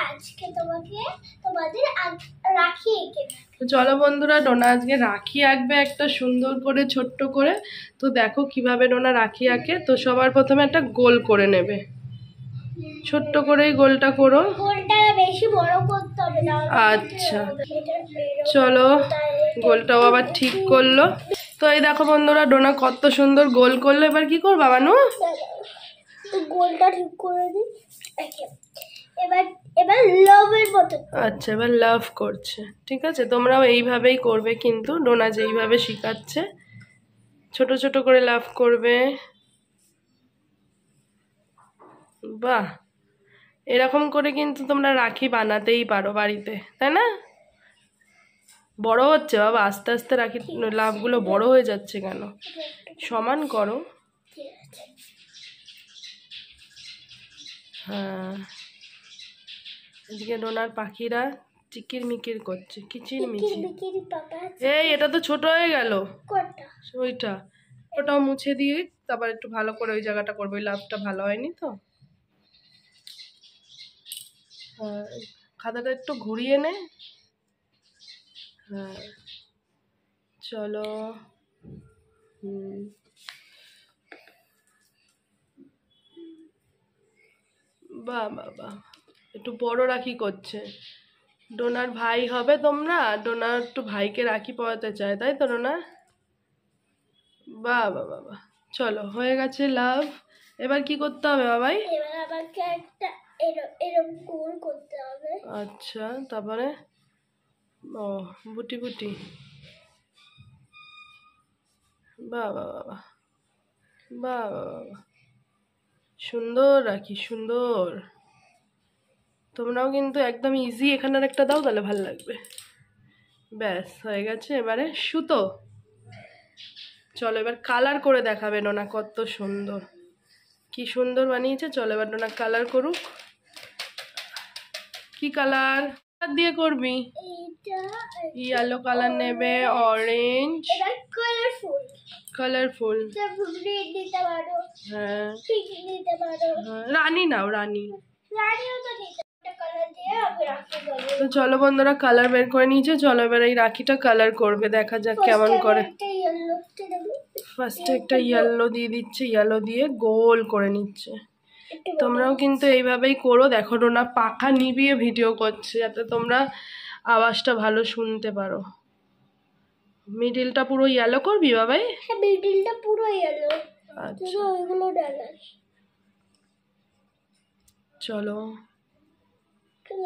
আজকে তোমাদের রাখি এঁকে। তো চলো বন্ধুরা, ডোনা আজকে রাখি আঁকবে একটা সুন্দর করে ছোট্ট করে। তো দেখো কিভাবে ডোনা রাখি আঁকে। তো সবার প্রথমে একটা গোল করে নেবে, ছোট্ট করেই গোলটা করো। গোলটা বেশি বড় করতে হবে না। আচ্ছা চলো, গোলটাও আবার ঠিক করলো। তো এই দেখো বন্ধুরা, ডোনা কত সুন্দর গোল করলো। এবার কি করবা বানু? গোলটা ঠিক করে দিই। এবার এবার লাভের মতো। আচ্ছা, এবার লাভ করছে। ঠিক আছে, তোমরাও এইভাবেই করবে, কিন্তু ডোনা যেইভাবে শিখাচ্ছে ছোট ছোট করে লাভ করবে। বাহ, এরকম করে কিন্তু তোমরা রাখি বানাতেই পারো বাড়িতে, তাই না? বড় হচ্ছে বাবা, আস্তে আস্তে রাখি লাভগুলো বড় হয়ে যাচ্ছে কেন? সমান করো। হ্যাঁ, এদিকে ডোনার পাখিরা চিকির মিকির করছে, কিচির মিচির। এই এটা তো ছোট হয়ে গেল। ওইটা, ওটাও মুছে দিয়ে তারপর একটু ভালো করে ওই জায়গাটা করবো। ওই লাভটা ভালো হয়নি তো। হ্যাঁ, খাতাটা একটু ঘুরিয়ে নে। হ্যাঁ চলো। বাহ বাহ বাহ, একটু বড় রাখি করছে। ডোনার ভাই হবে তোমরা, ডোনার একটু ভাইকে রাখি পরাতে চায়, তাই তো ডোনা? বাহ বাহ বাহ, চলো হয়ে গেছে লাভ। এবার কি করতে হবে বাবাই? এবার আমাকে একটা এরকম গোল করতে হবে। আচ্ছা, তারপরে ও বুটি বুটি। বাহ বাহ বাহ বাহ বাহ, সুন্দর রাখি, সুন্দর। তোমরাও কিন্তু একদম ইজি এখানে একটা দাও, তাহলে ভালো লাগবে। ব্যাস হয়ে গেছে। এবারে সুতো। চলো এবার কালার করে দেখাবে ডোনা কত সুন্দর, কি সুন্দর বানিয়েছে। চলো এবার ডোনা কালার করুক। কি কালার দিয়ে করবি? ইয়েলো কালার নেবে, অরেঞ্জ, কালারফুল। হ্যাঁ, রানী নাও, রানী। তো চলো বন্ধুরা, কালার বের করে নিয়েছে। চলো এবার এই রাখিটা কালার করবে, দেখা যাক কেমন করে। ফার্স্টে একটা ইয়েলো দিয়ে দিচ্ছে, ইয়েলো দিয়ে গোল করে নিচ্ছে। তোমরাও কিন্তু এইভাবেই করো। দেখো ডোনা পাখা নিভিয়ে ভিডিও করছে, যাতে তোমরা আওয়াজটা ভালো শুনতে পারো। মিডিলটা পুরো ইয়েলো করবি বাবাই? হ্যাঁ, মিডিলটা পুরো ইয়েলো। আচ্ছা ওইগুলো ডালাস। চলো,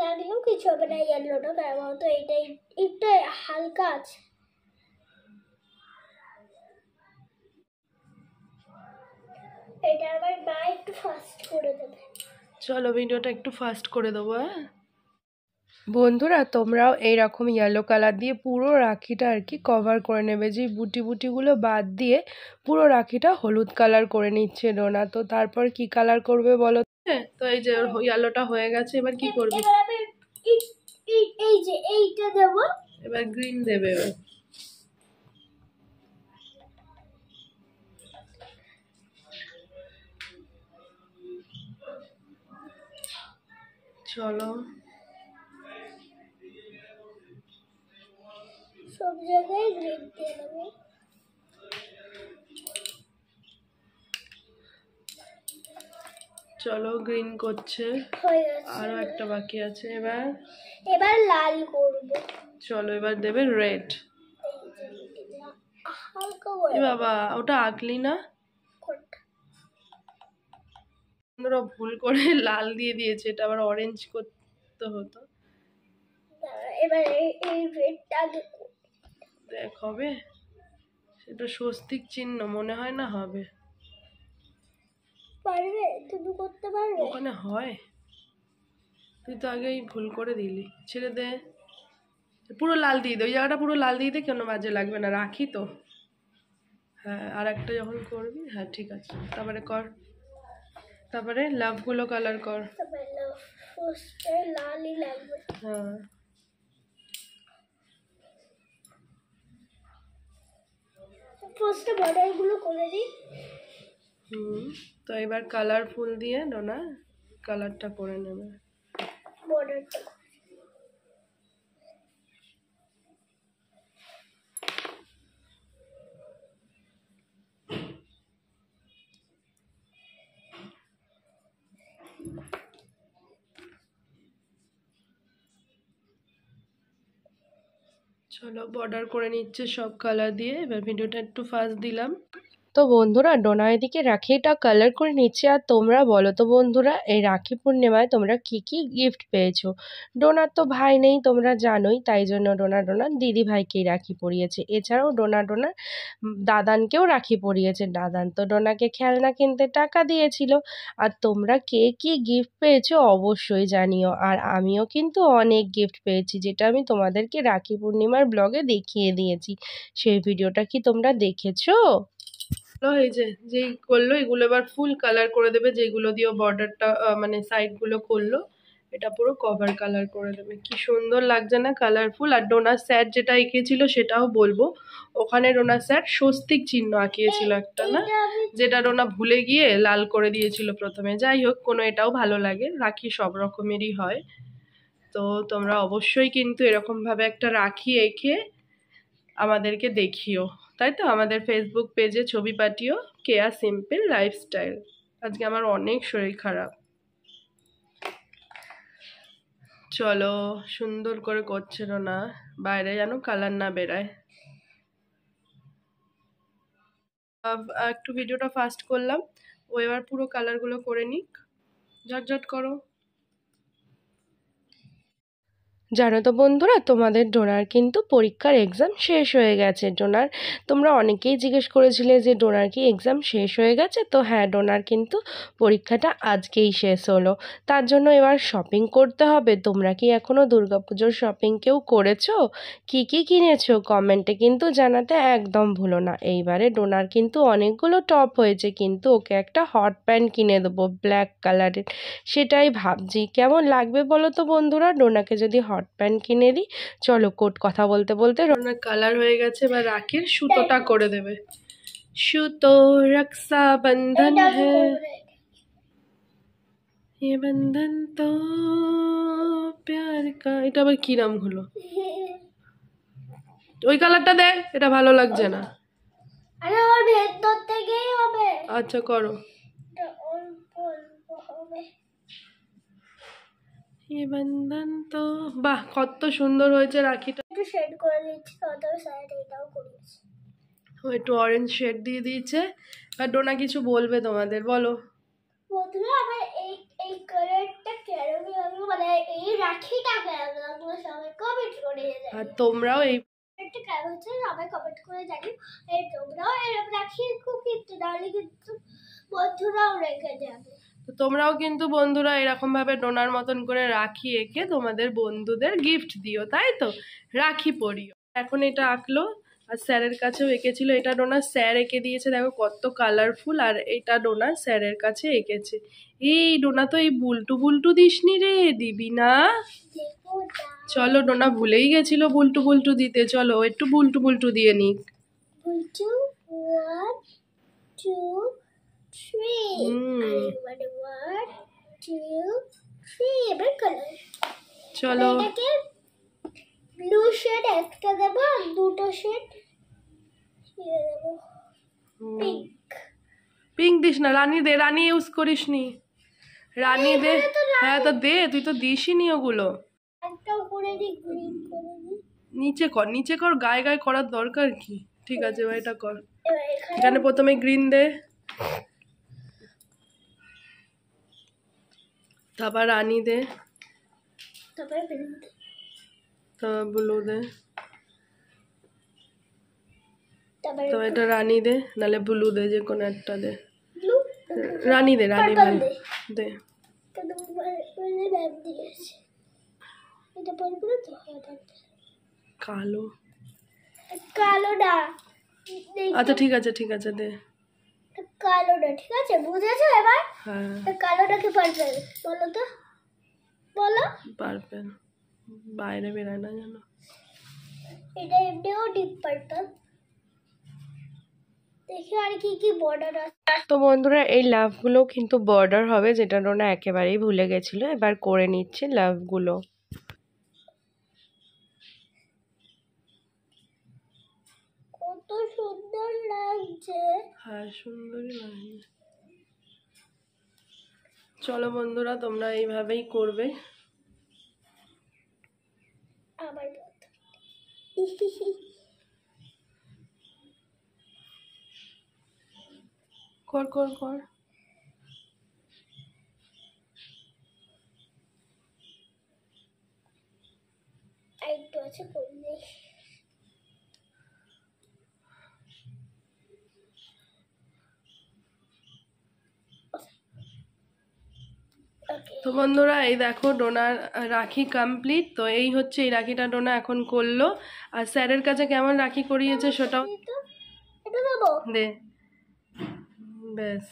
লাগলেও কিছু হবে না, ইয়েলোটা ব্যবহার তো এটাই একটু হালকা আছে। এটা আমার মা একটু ফাস্ট করে দেবে। চলো ভিডিওটা একটু ফাস্ট করে দেবো। হ্যাঁ বন্ধুরা, তোমরাও এইরকম ইয়েলো কালার দিয়ে পুরো রাখিটা আর কি কভার করে নেবে। যে বুটি বুটিগুলো বাদ দিয়ে পুরো রাখিটা হলুদ কালার করে নিচ্ছে ডোনা। তো তারপর কি কালার করবে বলো? তো এই যে ইয়েলোটা হয়ে গেছে, এবার কি করবে? এই যে এইটা দেব। এবার গ্রিন দেবে। চলো সব জায়গায় গ্রিন দিয়ে দেবো। চলো গ্রিন করছে, আরো একটা বাকি আছে। এবার লাল করব। চলো এবার দেবে রেড। এ বাবা, ওটা আঁকলি না? বন্ধুরা ভুল করে লাল দিয়ে দিয়েছে, এটা আবার অরেঞ্জ করতে হতো। এবার এই রেডটা দেখ হবে, সেটা স্বস্তিক চিহ্ন মনে হয় না হবে। পারবে তুমি, করতে পারবে? ওখানে হয়, তুই তো আগেই ভুল করে দিলি। ছেড়ে দে, পুরো লাল দিয়ে দে, ওই জায়গাটা পুরো লাল দিয়ে দে, কেন বাজে লাগবে না, রাখি তো। হ্যাঁ, আর একটা যখন করবি, হ্যাঁ ঠিক আছে, তারপরে কর। তারপরে লাভগুলো কালার কর। লালই লাগবে। হ্যাঁ ফার্স্টে বর্ডারগুলো করে দিই। তো এবার কালারফুল দিয়ে ডোনা কালারটা করে নেবে। বর্ডারটা চলো বর্ডার করে নিচ্ছে সব কালার দিয়ে। এবার ভিডিওটা একটু ফাস্ট দিলাম। তো বন্ধুরা ডোনা এদিকে রাখিটা কালার করে নিচ্ছে। আর তোমরা বলো তো বন্ধুরা, এই রাখি পূর্ণিমায় তোমরা কি কি গিফট পেয়েছো? ডোনার তো ভাই নেই তোমরা জানোই, তাই জন্য ডোনার দিদি ভাইকেই রাখি পরিয়েছে। এছাড়াও ডোনার দাদানকেও রাখি পরিয়েছে। দাদান তো ডোনাকে খেলনা কিনতে টাকা দিয়েছিল। আর তোমরা কে কি গিফট পেয়েছো অবশ্যই জানিও। আর আমিও কিন্তু অনেক গিফট পেয়েছি, যেটা আমি তোমাদেরকে রাখি পূর্ণিমার ব্লগে দেখিয়ে দিয়েছি। সেই ভিডিওটা কি তোমরা দেখেছো? এই যে যেই করলো এগুলো এবার ফুল কালার করে দেবে। যেগুলো দিয়ে বর্ডারটা মানে সাইডগুলো করলো, এটা পুরো কভার কালার করে দেবে। কি সুন্দর লাগছে না কালারফুল। আর ডোনার স্যার যেটা এঁকেছিল সেটাও বলবো। ওখানে ডোনার স্যার স্বস্তিক চিহ্ন আঁকিয়েছিল একটা, না? যেটা ডোনা ভুলে গিয়ে লাল করে দিয়েছিল প্রথমে। যাই হোক, কোনো এটাও ভালো লাগে, রাখি সব রকমেরই হয়। তো তোমরা অবশ্যই কিন্তু এরকমভাবে একটা রাখি এঁকে আমাদেরকে দেখিও, তাই তো? আমাদের ফেসবুক পেজে ছবি পাঠিও, কেয়া সিম্পল লাইফস্টাইল। আজকে আমার অনেক শরীর খারাপ। চলো, সুন্দর করে করছে না, বাইরে যেন কালার না বেরায়। একটু ভিডিওটা ফাস্ট করলাম। ও এবার পুরো কালারগুলো করে নিক, ঝটঝট করো। জানো তো বন্ধুরা, তোমাদের ডোনার কিন্তু পরীক্ষার এক্সাম শেষ হয়ে গেছে। তোমরা অনেকেই জিজ্ঞেস করেছিলে যে ডোনার কি এক্সাম শেষ হয়ে গেছে? তো হ্যাঁ, ডোনার কিন্তু পরীক্ষাটা আজকেই শেষ হলো। তার জন্য এবার শপিং করতে হবে। তোমরা কি এখনও দুর্গাপুজোর শপিং কেউ করেছো? কি কি কিনেছো কমেন্টে কিন্তু জানাতে একদম ভুলো না। এইবারে ডোনার কিন্তু অনেকগুলো টপ হয়েছে, কিন্তু ওকে একটা হট প্যান্ট কিনে দেবো ব্ল্যাক কালারের। সেটাই ভাবছি কেমন লাগবে বলো তো বন্ধুরা, ডোনাকে যদি হট প্যান্ট কিনে দিই। চলো কোট কথা বলতে বলতে ডোনার কালার হয়ে গেছে। এবার রাখির সুতোটা করে দেবে। সুতো রক্ষা বন্ধন হ্যায়, ये बंधन तो प्यार का। এটা আবার কি নাম হলো? ওই কালারটা দে, এটা ভালো লাগছে না। আরে ওর ভেতর থেকেই হবে। আচ্ছা করো। ये बंधन तो, বাহ কত সুন্দর হয়েছে রাখিটা। একটু শেড করে দিচ্ছি, তবে সাইড এটাও করেছি। ও একটু অরেঞ্জ শেড দিয়ে দিয়েছে। আর ডোনা কিছু বলবে তোমাদের, বলো। বন্ধুরা আমার এই কালারটা কেন লাগলো, মানে এই রাখিটা কেন লাগলো সবাই কমেন্ট করে জানাও। আর তোমরাও এই একটা কেন হচ্ছে সবাই কমেন্ট করে জানিও। এই তোমরাও এরকম রাখি খুব কিন্তু, নাহলে কিন্তু বন্ধুরাও রেখে যাবে। তোমরাও কিন্তু বন্ধুরা এরকম ভাবে ডোনার মতন করে রাখি এঁকে তোমাদের বন্ধুদের গিফট দিও, তাই তো? রাখি পরিও। এখন এটা আঁকলো, আর স্যারের কাছেও এঁকেছিল। এটা ডোনার স্যার এঁকে দিয়েছে, দেখো কত কালারফুল। আর এটা ডোনার স্যারের কাছে এঁকেছে। এই ডোনা তো এই বুলটু বুলটু দিসনি রে, দিবি না? চলো, ডোনা ভুলেই গেছিল বুলটু বুলটু দিতে। চলো একটু বুলটু বুলটু দিয়ে নিক। বুলটু 1 2 3 1 2 3 এবার কালার। চলো এটাকে ব্লু শেড একটা দেব, আর দুটো শেড দেব পিঙ্ক। পিঙ্ক দিস না, রানী দে। রানী ইউজ করিস নি, রানী দে। হ্যাঁ তো দে, তুই তো দিসই নি ওগুলো। একটা উপরে দি গ্রিন করে দি। নিচে কর, নিচে কর, গায়ে গায়ে করার দরকার কি? ঠিক আছে, এবার এটা কর। এবার এখানে প্রথমে গ্রিন দে, তারপর রানী দে, তারপরে পিঙ্ক, তারপর ব্লু দে, তারপরে তারপর এটা রানী দে, নাহলে ব্লু দে, যে কোনো একটা দে। ব্লু, রানী দে, রানী পার্পল ভালো দে। দে। মানে ব্যাগ দিয়েছে, এটা পার্পল তো হবে কালো। কালো না। আচ্ছা ঠিক আছে, ঠিক আছে দে। কালোটা ঠিক আছে, বুঝেছো এবার? হ্যাঁ কালোটা কি পার্পল বলো তো, বলো। পার্পল বাইরে বেরায় না জানো। এটা এমনিও ডিপ পার্পল। দেখি আর কি কি বর্ডার আছে। তো বন্ধুরা এই লাভগুলো কিন্তু বর্ডার হবে, যেটা ডোনা একেবারেই ভুলে গেছিল, এবার করে নিচ্ছে লাভগুলো। কত সুন্দর লাগছে। হ্যাঁ সুন্দরই লাগে। চলো বন্ধুরা তোমরা এইভাবেই করবে। আবার কর কর কর। একটু আছে করলে। তো বন্ধুরা এই দেখো ডোনার রাখি কমপ্লিট। তো এই হচ্ছে এই রাখিটা ডোনা এখন করলো। আর স্যারের কাছে কেমন রাখি করিয়েছে সেটাও এটা দেবো, দে। ব্যাস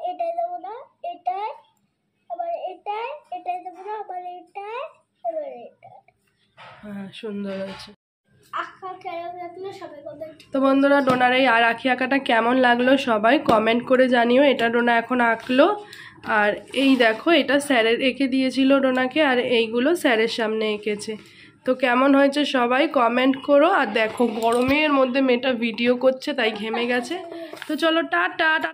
এটাই দেবো না, এটাই আবার এটাই দেবো না, আবার এটাই আবার এটা। হ্যাঁ সুন্দর হয়েছে। আঁকা কেমন লাগলো সবাই কমেন্ট। তো বন্ধুরা ডোনার এই রাখি আঁকাটা কেমন লাগলো সবাই কমেন্ট করে জানিও। এটা ডোনা এখন আঁকলো। আর এই দেখো এটা স্যারের এঁকে দিয়েছিল ডোনাকে, আর এইগুলো স্যারের সামনে এঁকেছে। তো কেমন হয়েছে সবাই কমেন্ট করো। আর দেখো গরমের মধ্যে মেয়েটা ভিডিও করছে তাই ঘেমে গেছে। তো চলো টাটা।